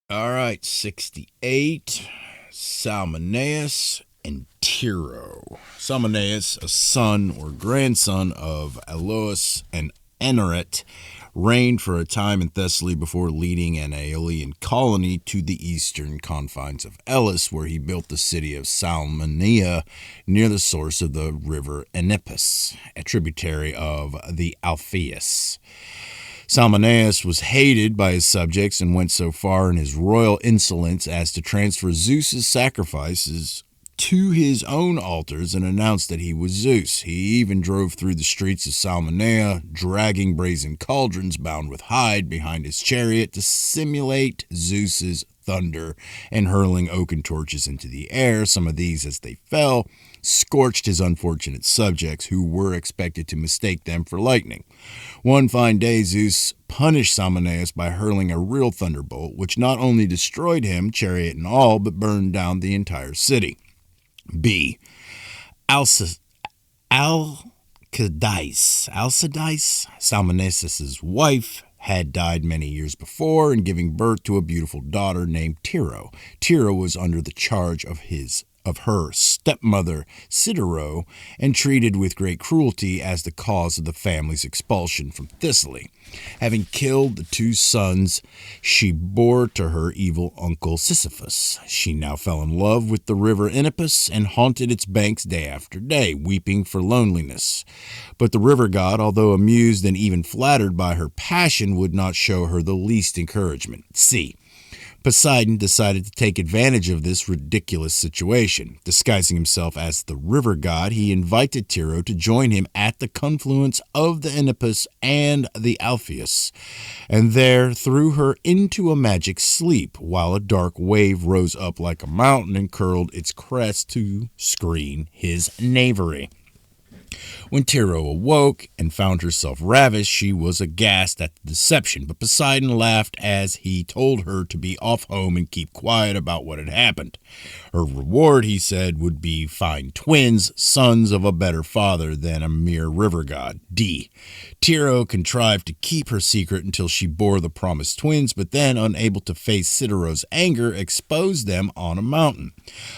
All right, 68. Salmoneus and Tiro. Salmoneus, a son or grandson of Alois and Eneret, reigned for a time in Thessaly before leading an Aeolian colony to the eastern confines of Elis, where he built the city of Salmonia near the source of the river Enippus, a tributary of the Alpheus. Salmoneus was hated by his subjects and went so far in his royal insolence as to transfer Zeus's sacrifices to his own altars and announced that he was Zeus. He even drove through the streets of Salmonea, dragging brazen cauldrons bound with hide behind his chariot to simulate Zeus's thunder and hurling oaken torches into the air. Some of these, as they fell, scorched his unfortunate subjects, who were expected to mistake them for lightning. One fine day, Zeus punished Salmoneus by hurling a real thunderbolt, which not only destroyed him, chariot and all, but burned down the entire city. B. Alcidice, Salmoneus' wife, had died many years before in giving birth to a beautiful daughter named Tiro. Tiro was under the charge of her stepmother Citero and treated with great cruelty as the cause of the family's expulsion from Thessaly. Having killed the two sons she bore to her evil uncle Sisyphus, she now fell in love with the river Enippus and haunted its banks day after day, weeping for loneliness. But the river god, although amused and even flattered by her passion, would not show her the least encouragement. C. Poseidon decided to take advantage of this ridiculous situation. Disguising himself as the river god, he invited Tiro to join him at the confluence of the Enippus and the Alpheus, and there threw her into a magic sleep, while a dark wave rose up like a mountain and curled its crest to screen his knavery. When Tiro awoke and found herself ravished, she was aghast at the deception, but Poseidon laughed as he told her to be off home and keep quiet about what had happened. Her reward, he said, would be fine twins, sons of a better father than a mere river god. D. Tiro contrived to keep her secret until she bore the promised twins, but then, unable to face Cidaro's anger, exposed them on a mountain.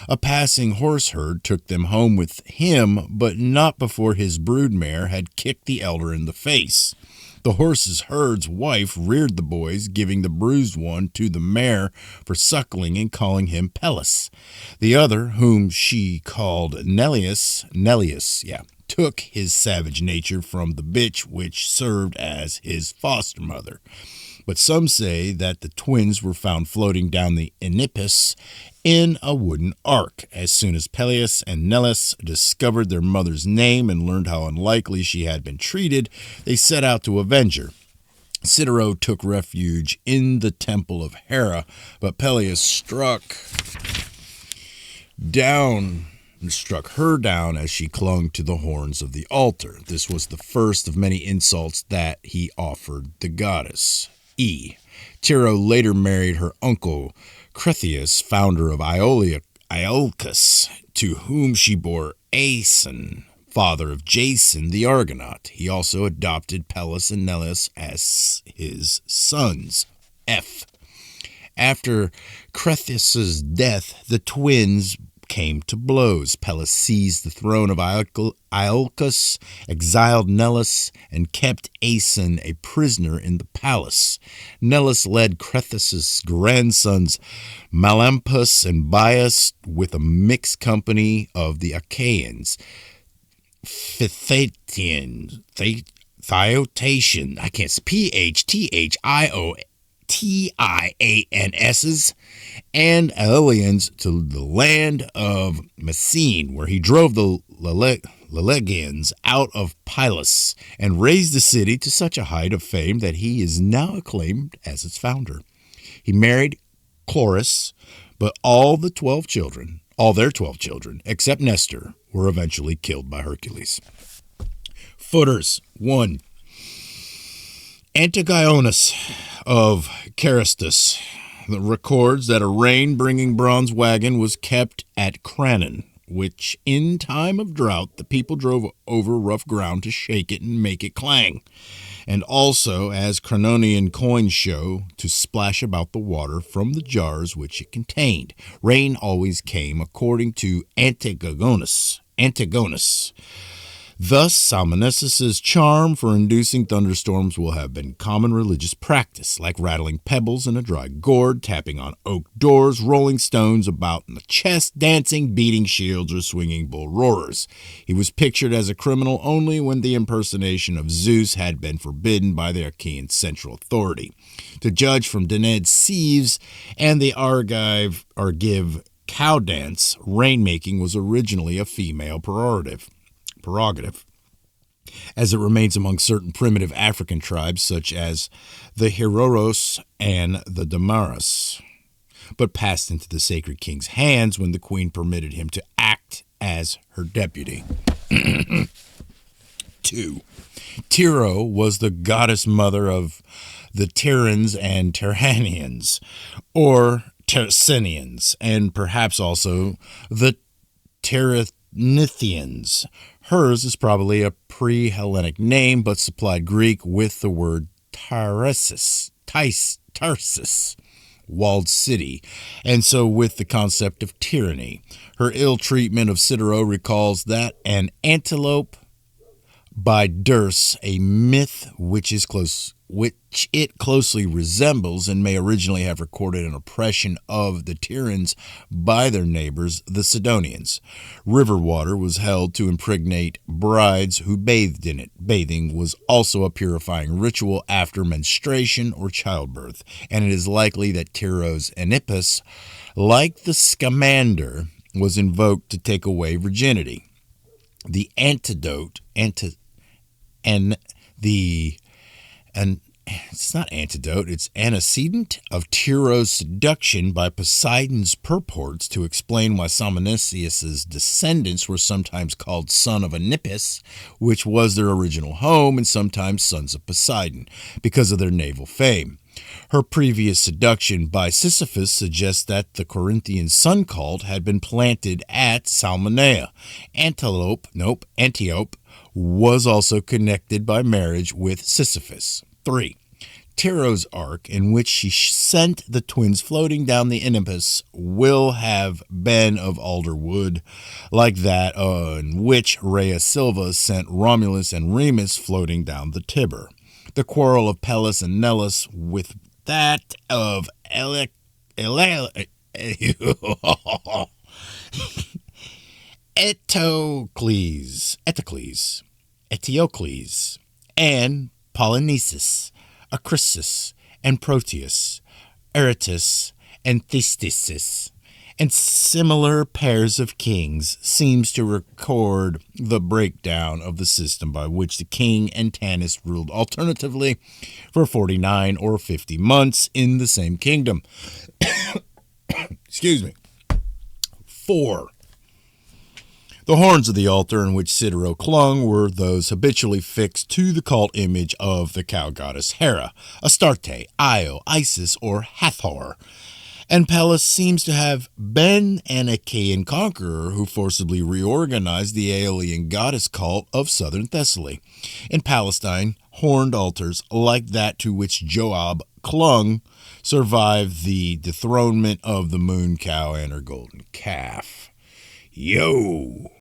A passing horse herd took them home with him, but not before his broodmare had kicked the elder in the face. The horse's herd's wife reared the boys, giving the bruised one to the mare for suckling and calling him Peleus. The other, whom she called Neleus, took his savage nature from the bitch, which served as his foster mother. But some say that the twins were found floating down the Enippus in a wooden ark. As soon as Peleus and Neleus discovered their mother's name and learned how unlikely she had been treated, they set out to avenge her. Citero took refuge in the temple of Hera, but Peleus struck her down as she clung to the horns of the altar. This was the first of many insults that he offered the goddess. E. Tiro later married her uncle Cretheus, founder of Iolcus, to whom she bore Aeson, father of Jason the Argonaut. He also adopted Peleus and Neleus as his sons. F. After Cretheus's death, the twins came to blows. Peleus seized the throne of Iolcus, exiled Neleus, and kept Aeson a prisoner in the palace. Neleus led Cretheus's grandsons Melampus and Bias with a mixed company of the Achaeans, Phthiotians, I can't say Phthiotians, and Aeolians to the land of Messene, where he drove the Lelegians out of Pylos and raised the city to such a height of fame that he is now acclaimed as its founder. He married Chloris, but all their 12 children, except Nestor, were eventually killed by Hercules. Footers. 1. Antigionus of Carystus records that a rain-bringing bronze wagon was kept at Cranon, which in time of drought the people drove over rough ground to shake it and make it clang. and also, as Cranonian coins show, to splash about the water from the jars which it contained. Rain always came according to Antigonus. Thus, Salmasius's charm for inducing thunderstorms will have been common religious practice, like rattling pebbles in a dry gourd, tapping on oak doors, rolling stones about in the chest, dancing, beating shields, or swinging bull roarers. He was pictured as a criminal only when the impersonation of Zeus had been forbidden by the Achaean central authority. To judge from Danaide's sieves and the Argive cow dance, rainmaking was originally a female prerogative, as it remains among certain primitive African tribes such as the Heroros and the Damaras, but passed into the sacred king's hands when the queen permitted him to act as her deputy. 2. Tyro was the goddess mother of the Tyrans and Tyrrhenians, or Tersinians, and perhaps also the Tyrannithians. Hers is probably a pre-Hellenic name, but supplied Greek with the word Tarsus, walled city, and so with the concept of tyranny. Her ill treatment of Citero recalls that an antelope by Dirce, a myth which it closely resembles and may originally have recorded an oppression of the Tyrans by their neighbors, the Sidonians. River water was held to impregnate brides who bathed in it. Bathing was also a purifying ritual after menstruation or childbirth, and it is likely that Tyro's Enippus, like the Scamander, was invoked to take away virginity. The it's not antidote, it's antecedent of Tyro's seduction by Poseidon's purports to explain why Salmasius's descendants were sometimes called son of Enippus, which was their original home, and sometimes sons of Poseidon, because of their naval fame. Her previous seduction by Sisyphus suggests that the Corinthian sun cult had been planted at Salmoneia. Antiope was also connected by marriage with Sisyphus. 3. Tyro's ark, in which she sent the twins floating down the Enippus, will have been of alder wood, like that in which Rhea Silva sent Romulus and Remus floating down the Tiber. The quarrel of Pelles and Nellus with that of Eteocles, and Polynices, Acrisius, and Proteus, Aratus, and Thestisis, and similar pairs of kings seems to record the breakdown of the system by which the king and Tanist ruled alternatively for 49 or 50 months in the same kingdom. Excuse me. 4. The horns of the altar in which Citero clung were those habitually fixed to the cult image of the cow goddess Hera, Astarte, Io, Isis, or Hathor. And Pelles seems to have been an Achaean conqueror who forcibly reorganized the Aeolian goddess cult of southern Thessaly. In Palestine, horned altars like that to which Joab clung survived the dethronement of the moon cow and her golden calf. Yo!